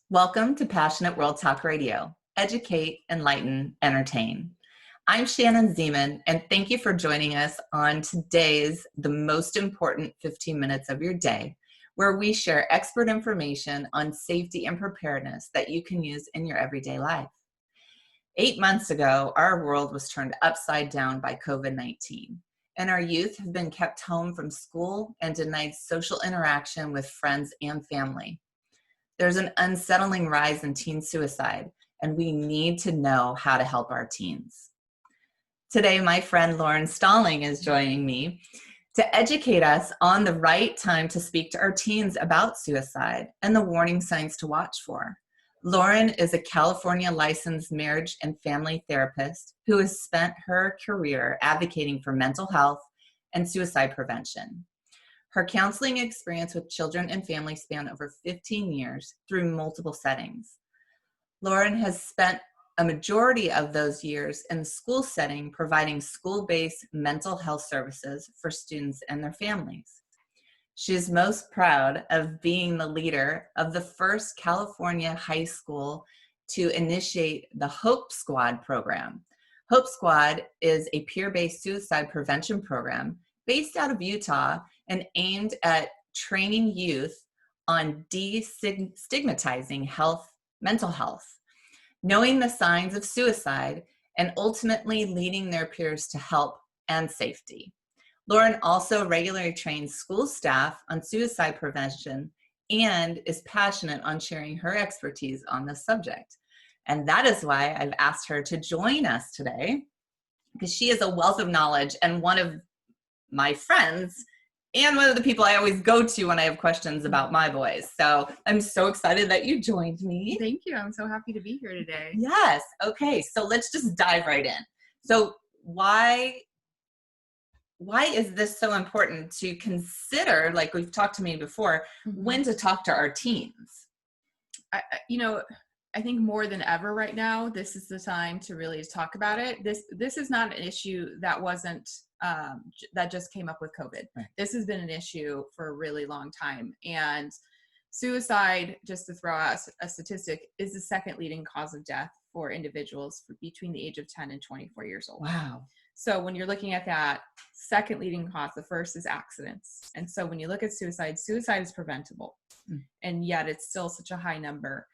Welcome to Passionate World Talk Radio. Educate, enlighten, entertain. I'm Shannon Zeman, and thank you for joining us on today's The Most Important 15 Minutes of Your Day, where we share expert information on safety and preparedness that you can use in your everyday life. 8 months ago, our world was turned upside down by COVID-19, and our youth have been kept home from school and denied social interaction with friends and family. There's an unsettling rise in teen suicide, and we need to know how to help our teens. Today, my friend Lauren Stalling is joining me to educate us on the right time to speak to our teens about suicide and the warning signs to watch for. Lauren is a California licensed marriage and family therapist who has spent her career advocating for mental health and suicide prevention. Her counseling experience with children and families span over 15 years through multiple settings. Lauren has spent a majority of those years in the school setting providing school-based mental health services for students and their families. She is most proud of being the leader of the first California high school to initiate the Hope Squad program. Hope Squad is a peer-based suicide prevention program based out of Utah and aimed at training youth on destigmatizing mental health, knowing the signs of suicide, and ultimately leading their peers to help and safety. Lauren also regularly trains school staff on suicide prevention and is passionate on sharing her expertise on this subject. And that is why I've asked her to join us today, because she is a wealth of knowledge and one of my friends and one of the people I always go to when I have questions about my boys. So I'm so excited that you joined me. Thank you. I'm so happy to be here today. Yes. Okay. So let's just dive right in. So why is this so important to consider, like we've talked to me before, when to talk to our teens? I think more than ever right now, this is the time to really talk about it. This is not an issue that wasn't that just came up with COVID. Right. This has been an issue for a really long time. And suicide, just to throw out a statistic, is the second leading cause of death for individuals between the age of 10 and 24 years old. Wow. So when you're looking at that second leading cause, the first is accidents. And so when you look at suicide is preventable. And yet it's still such a high number.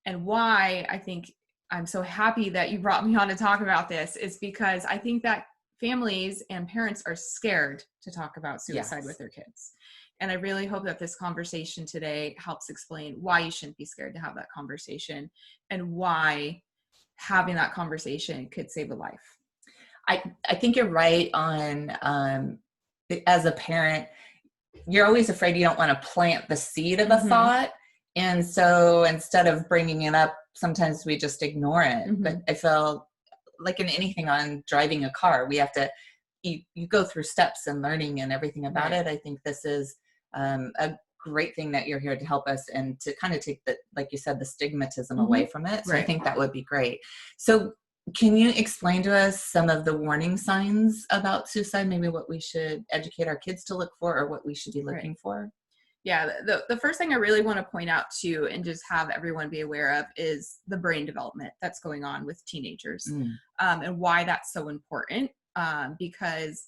And why I think I'm so happy that you brought me on to talk about this is because I think that families and parents are scared to talk about suicide with their kids. And I really hope that this conversation today helps explain why you shouldn't be scared to have that conversation and why having that conversation could save a life. I think you're right on, as a parent, you're always afraid you don't want to plant the seed of a thought. And so instead of bringing it up, sometimes we just ignore it. But I feel like in anything on driving a car, we have to, you go through steps and learning and everything about it. I think this is a great thing that you're here to help us and to kind of take the, like you said, the stigmatism away from it. So I think that would be great. So can you explain to us some of the warning signs about suicide, maybe what we should educate our kids to look for or what we should be looking for? Yeah, the first thing I really want to point out too, and just have everyone be aware of, is the brain development that's going on with teenagers, and why that's so important, because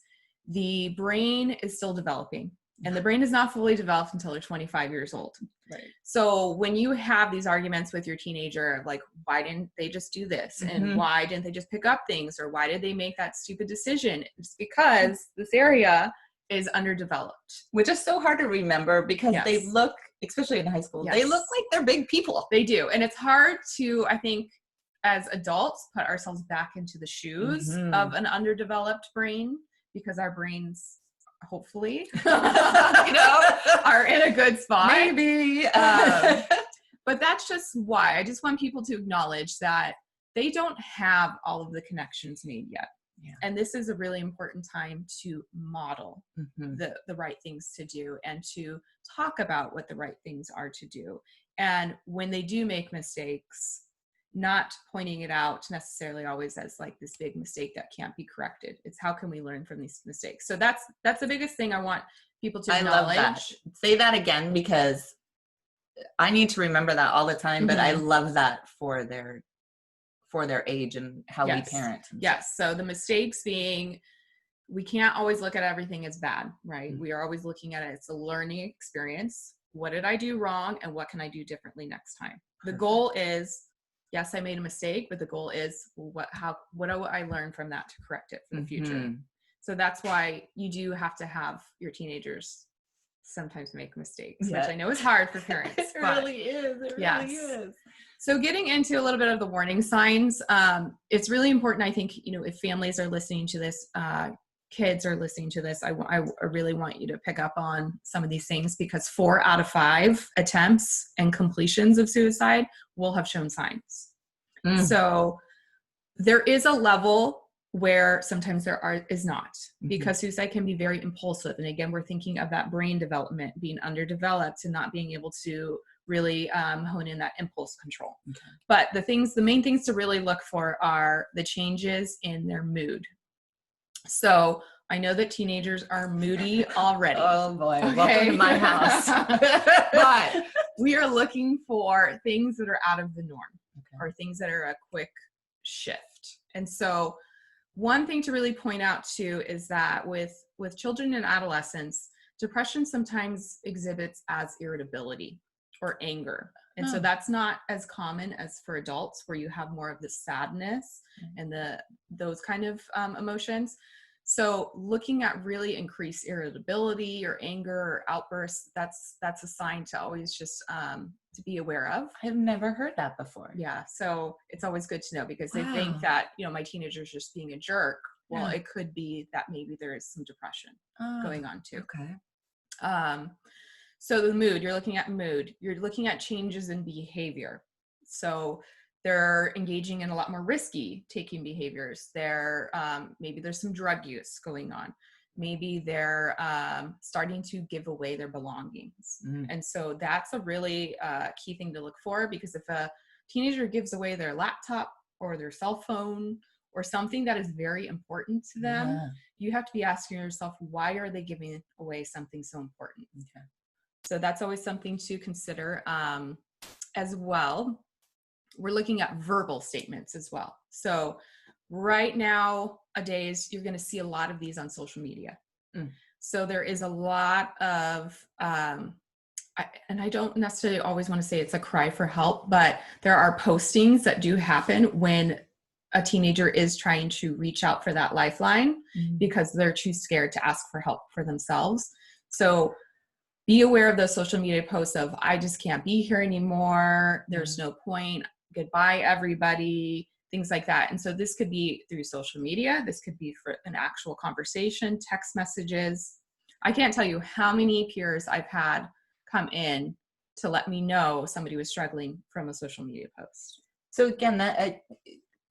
the brain is still developing, and the brain is not fully developed until they're 25 years old. Right. So when you have these arguments with your teenager of like, why didn't they just do this? And why didn't they just pick up things? Or why did they make that stupid decision? It's because this area is underdeveloped. Which is so hard to remember because they look, especially in high school, they look like they're big people. They do. And it's hard to, I think, as adults, put ourselves back into the shoes of an underdeveloped brain, because our brains, hopefully, are in a good spot. Maybe. But that's just why. I just want people to acknowledge that they don't have all of the connections made yet. Yeah. And this is a really important time to model the right things to do and to talk about what the right things are to do. And when they do make mistakes, not pointing it out necessarily always as like this big mistake that can't be corrected. It's how can we learn from these mistakes? So that's the biggest thing I want people to acknowledge. I love that. Say that again, because I need to remember that all the time, but I love that for their age and how we parent. Yes. So the mistakes being, we can't always look at everything as bad, right? Mm-hmm. We are always looking at it. It's a learning experience. What did I do wrong? And what can I do differently next time? The goal is, yes, I made a mistake, but the goal is what do I learn from that to correct it for the future? So that's why you do have to have your teenagers sometimes make mistakes, which I know is hard for parents. It really is. It really is. So getting into a little bit of the warning signs, it's really important. I think, if families are listening to this, kids are listening to this, I really want you to pick up on some of these things, because 4 out of 5 attempts and completions of suicide will have shown signs. So there is a level where sometimes there is not, because suicide can be very impulsive. And again, we're thinking of that brain development being underdeveloped and not being able to really hone in that impulse control. But the main things to really look for are the changes in their mood. So I know that teenagers are moody already. Oh boy, welcome to my house. But we are looking for things that are out of the norm, or things that are a quick shift. And so one thing to really point out too is that with children and adolescents, depression sometimes exhibits as irritability or anger. And so that's not as common as for adults, where you have more of the sadness and those kind of emotions. So looking at really increased irritability or anger or outbursts, that's a sign to always just to be aware of. I've never heard that before. Yeah. So it's always good to know, because they think that, my teenager's just being a jerk. Well, it could be that maybe there is some depression going on too. Okay. So the mood, you're looking at mood, you're looking at changes in behavior. So they're engaging in a lot more risky taking behaviors. Maybe there's some drug use going on. Maybe they're starting to give away their belongings. And so that's a really key thing to look for, because if a teenager gives away their laptop or their cell phone or something that is very important to them, you have to be asking yourself, why are they giving away something so important? So that's always something to consider as well. We're looking at verbal statements as well. So right nowadays, you're going to see a lot of these on social media. So there is a lot of, and I don't necessarily always want to say it's a cry for help, but there are postings that do happen when a teenager is trying to reach out for that lifeline because they're too scared to ask for help for themselves. So be aware of those social media posts of, I just can't be here anymore. There's no point. Goodbye, everybody. Things like that. And so this could be through social media. This could be for an actual conversation, text messages. I can't tell you how many peers I've had come in to let me know somebody was struggling from a social media post. So again, that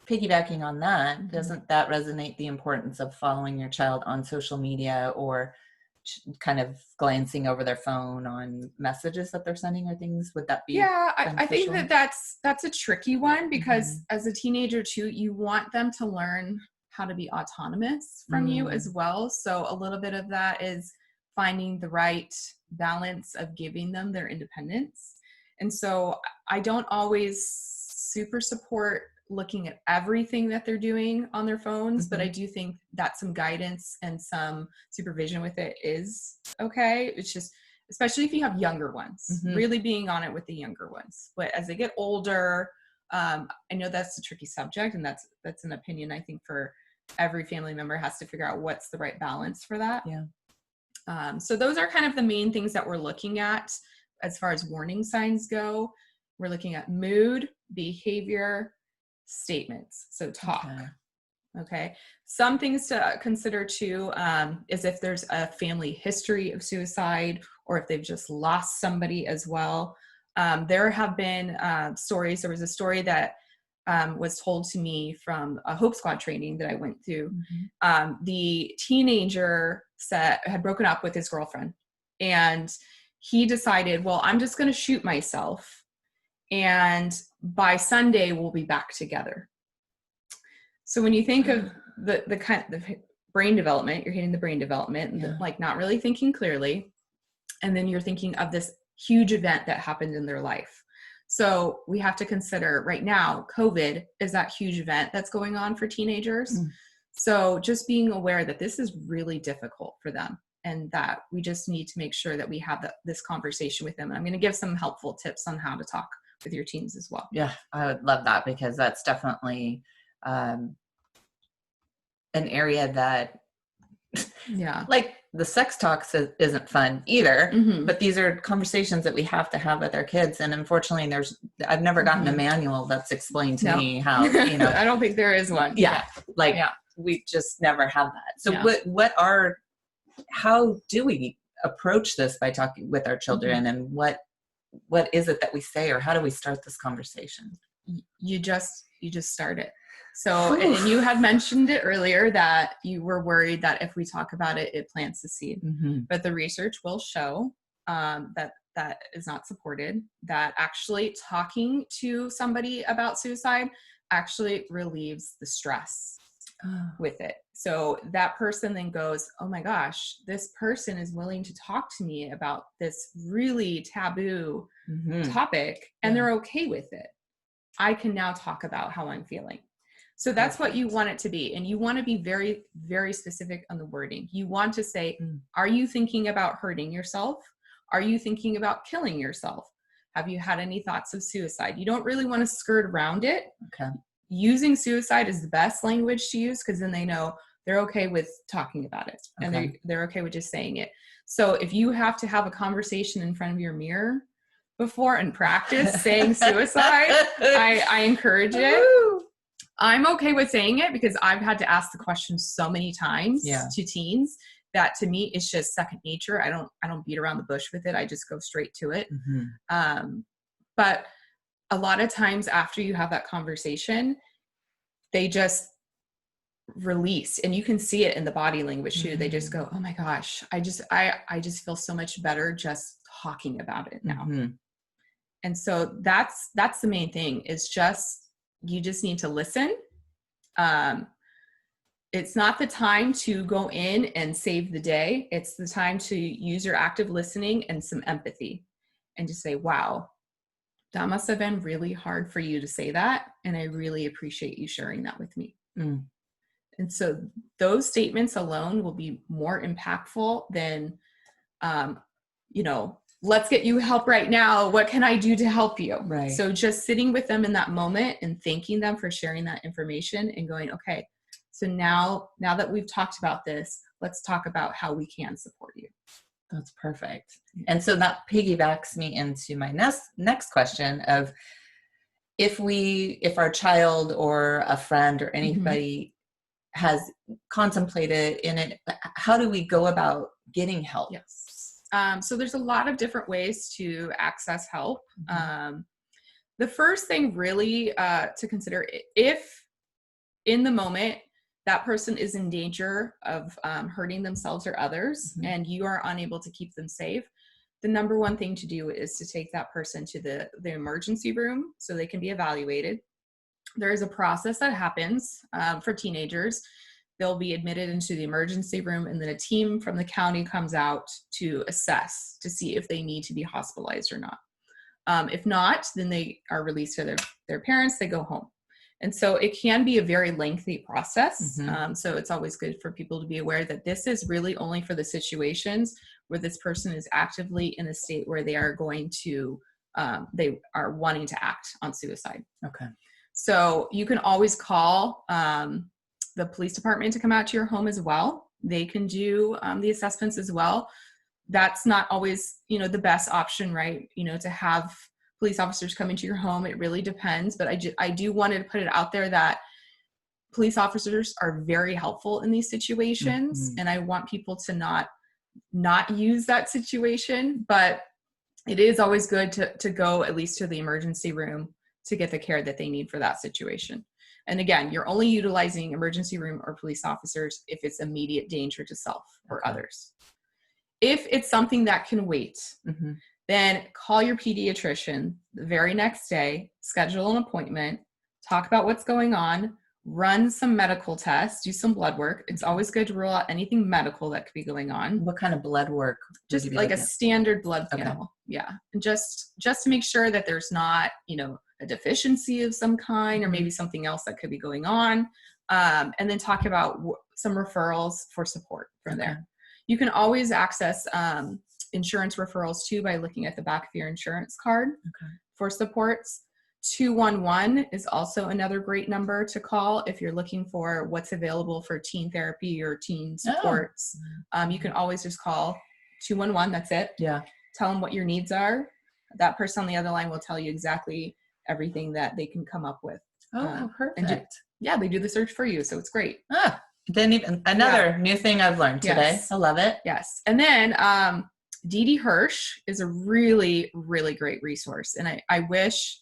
piggybacking on that, doesn't that resonate the importance of following your child on social media, or kind of glancing over their phone on messages that they're sending or things? Would that be? Yeah, I think that's a tricky one, because as a teenager too, you want them to learn how to be autonomous from you as well. So a little bit of that is finding the right balance of giving them their independence. And so I don't always super support looking at everything that they're doing on their phones, but I do think that some guidance and some supervision with it is okay. It's just, especially if you have younger ones, really being on it with the younger ones. But as they get older, I know that's a tricky subject, and that's an opinion I think for every family member has to figure out what's the right balance for that. So those are kind of the main things that we're looking at as far as warning signs go. We're looking at mood, behavior, statements. So talk. Okay. Some things to consider too is if there's a family history of suicide, or if they've just lost somebody as well. There have been stories. There was a story that was told to me from a Hope Squad training that I went through. The teenager had broken up with his girlfriend, and he decided, well, I'm just going to shoot myself, and by Sunday we'll be back together. So when you think of the kind of the brain development, you're hitting the brain development, and like not really thinking clearly, and then you're thinking of this huge event that happened in their life. So we have to consider right now, COVID is that huge event that's going on for teenagers. So just being aware that this is really difficult for them and that we just need to make sure that we have this conversation with them. And I'm going to give some helpful tips on how to talk with your teens as well. Yeah, I would love that, because that's definitely an area that, like the sex talks isn't fun either, but these are conversations that we have to have with our kids. And unfortunately, I've never gotten a manual that's explained to me how, I don't think there is one. We just never have that. So how do we approach this by talking with our children, and what is it that we say, or how do we start this conversation? You just start it. So, and you had mentioned it earlier that you were worried that if we talk about it, it plants the seed. But the research will show that is not supported, that actually talking to somebody about suicide actually relieves the stress with it. So that person then goes, oh my gosh, this person is willing to talk to me about this really taboo topic, and they're okay with it. I can now talk about how I'm feeling. So that's what you want it to be. And you want to be very, very specific on the wording. You want to say, are you thinking about hurting yourself? Are you thinking about killing yourself? Have you had any thoughts of suicide? You don't really want to skirt around it. Okay. Using suicide is the best language to use, because then they know they're okay with talking about it. And they're okay with just saying it. So if you have to have a conversation in front of your mirror before and practice saying suicide, I encourage it. I'm okay with saying it because I've had to ask the question so many times to teens that to me it's just second nature. I don't beat around the bush with it. I just go straight to it. But a lot of times after you have that conversation, they just release, and you can see it in the body language too. They just go, oh my gosh, I just feel so much better just talking about it now. And so that's the main thing, is you just need to listen. It's not the time to go in and save the day. It's the time to use your active listening and some empathy and just say, wow, that must have been really hard for you to say that. And I really appreciate you sharing that with me. And so those statements alone will be more impactful than, let's get you help right now. What can I do to help you? Right. So just sitting with them in that moment and thanking them for sharing that information and going, okay, so now that we've talked about this, let's talk about how we can support you. That's perfect. And so that piggybacks me into my next question of, if our child or a friend or anybody has contemplated in it, how do we go about getting help? Yes. So there's a lot of different ways to access help. The first thing really to consider, if in the moment that person is in danger of hurting themselves or others, and you are unable to keep them safe, the number one thing to do is to take that person to the emergency room so they can be evaluated. There is a process that happens for teenagers. They'll be admitted into the emergency room, and then a team from the county comes out to assess to see if they need to be hospitalized or not. If not, then they are released to their parents. They go home. And so it can be a very lengthy process. So it's always good for people to be aware that this is really only for the situations where this person is actively in a state where they are going to, they are wanting to act on suicide. Okay. So you can always call the police department to come out to your home as well. They can do the assessments as well. That's not always, the best option, right? To have police officers come into your home. It really depends. But I do want to put it out there that police officers are very helpful in these situations. And I want people to not use that situation, but it is always good to go at least to the emergency room to get the care that they need for that situation. And again, you're only utilizing emergency room or police officers if it's immediate danger to self or others. If it's something that can wait, then call your pediatrician the very next day, schedule an appointment, talk about what's going on, run some medical tests, do some blood work. It's always good to rule out anything medical that could be going on. What kind of blood work? Just like a standard blood panel. Okay. Yeah. And just to make sure that there's not, a deficiency of some kind, or maybe something else that could be going on. And then talk about some referrals for support from there. You can always access insurance referrals too by looking at the back of your insurance card for supports. 211 is also another great number to call if you're looking for what's available for teen therapy or teen supports. You can always just call 211. That's it. Yeah. Tell them what your needs are. That person on the other line will tell you exactly everything that they can come up with. Oh, perfect. They do the search for you. So it's great. Then even another new thing I've learned today. Yes. I love it. Yes. And then Dee Hirsch is a really, really great resource. And I wish,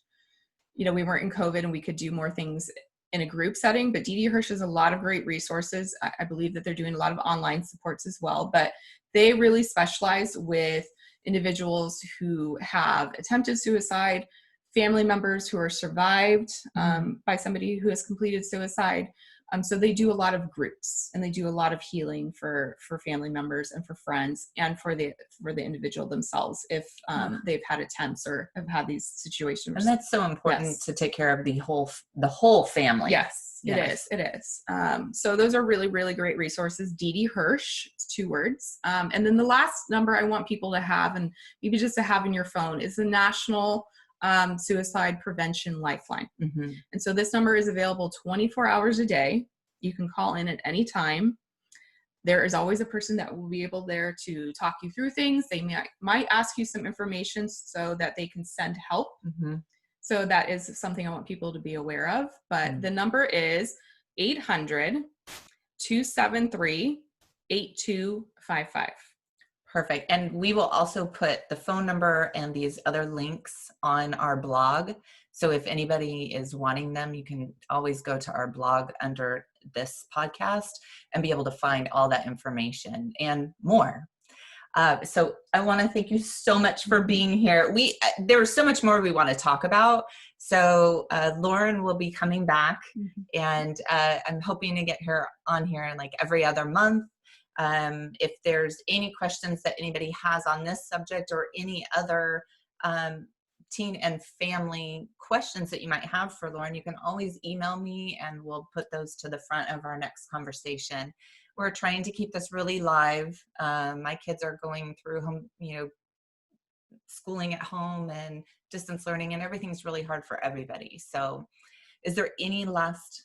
we weren't in COVID and we could do more things in a group setting, but Dee Hirsch has a lot of great resources. I believe that they're doing a lot of online supports as well, but they really specialize with individuals who have attempted suicide, family members who are survived by somebody who has completed suicide. So they do a lot of groups, and they do a lot of healing for family members and for friends and for the individual themselves if they've had attempts or have had these situations. And that's so important to take care of the whole family. Yes, it is. So those are really, really great resources. Dee Hirsch, it's 2 words. And then the last number I want people to have, and maybe just to have in your phone, is the National Suicide Prevention Lifeline. And so this number is available 24 hours a day. You can call in at any time. There is always a person that will be able there to talk you through things. They might ask you some information so that they can send help. So that is something I want people to be aware of. But the number is 800-273-8255. Perfect. And we will also put the phone number and these other links on our blog. So if anybody is wanting them, you can always go to our blog under this podcast and be able to find all that information and more. So I want to thank you so much for being here. There was so much more we want to talk about. So Lauren will be coming back, and I'm hoping to get her on here in like every other month. If there's any questions that anybody has on this subject or any other teen and family questions that you might have for Lauren, you can always email me and we'll put those to the front of our next conversation. We're trying to keep this really live. My kids are going through home, schooling at home and distance learning, and everything's really hard for everybody. So is there any last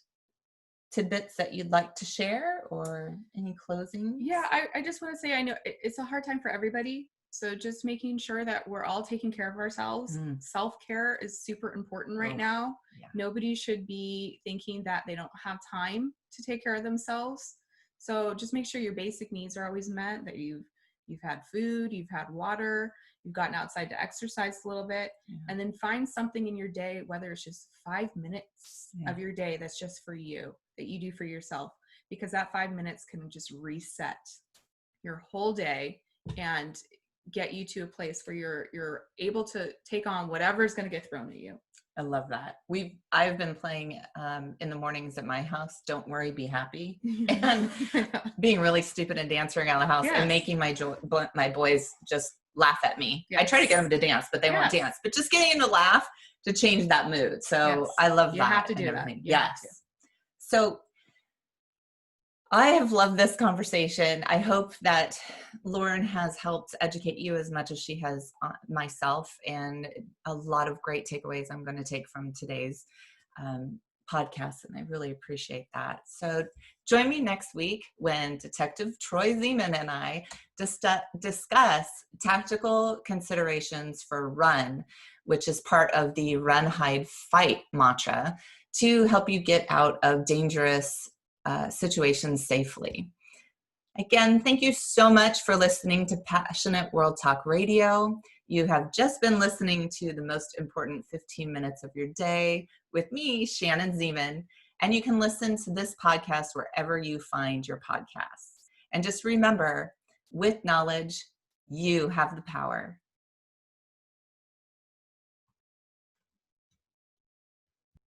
tidbits that you'd like to share or any closing? Yeah, I just want to say, I know it's a hard time for everybody. So just making sure that we're all taking care of ourselves. Self-care is super important right now. Yeah. Nobody should be thinking that they don't have time to take care of themselves. So just make sure your basic needs are always met, that you've had food, you've had water, you've gotten outside to exercise a little bit, and then find something in your day, whether it's just 5 minutes of your day that's just for you, that you do for yourself, because that 5 minutes can just reset your whole day and get you to a place where you're able to take on whatever is going to get thrown at you. I love that. I've been playing in the mornings at my house, Don't Worry, Be Happy, and being really stupid and dancing around the house and making my boys just laugh at me. I try to get them to dance, but they won't dance. But just getting them to laugh to change that mood. So I love that. You have to do that. Yes. So I have loved this conversation. I hope that Lauren has helped educate you as much as she has myself, and a lot of great takeaways I'm going to take from today's podcast, and I really appreciate that. So join me next week when Detective Troy Zeman and I discuss tactical considerations for RUN, which is part of the Run, Hide, Fight mantra to help you get out of dangerous situations safely. Again, thank you so much for listening to Passionate World Talk Radio. You have just been listening to the most important 15 minutes of your day with me, Shannon Zeman, and you can listen to this podcast wherever you find your podcasts. And just remember, with knowledge, you have the power.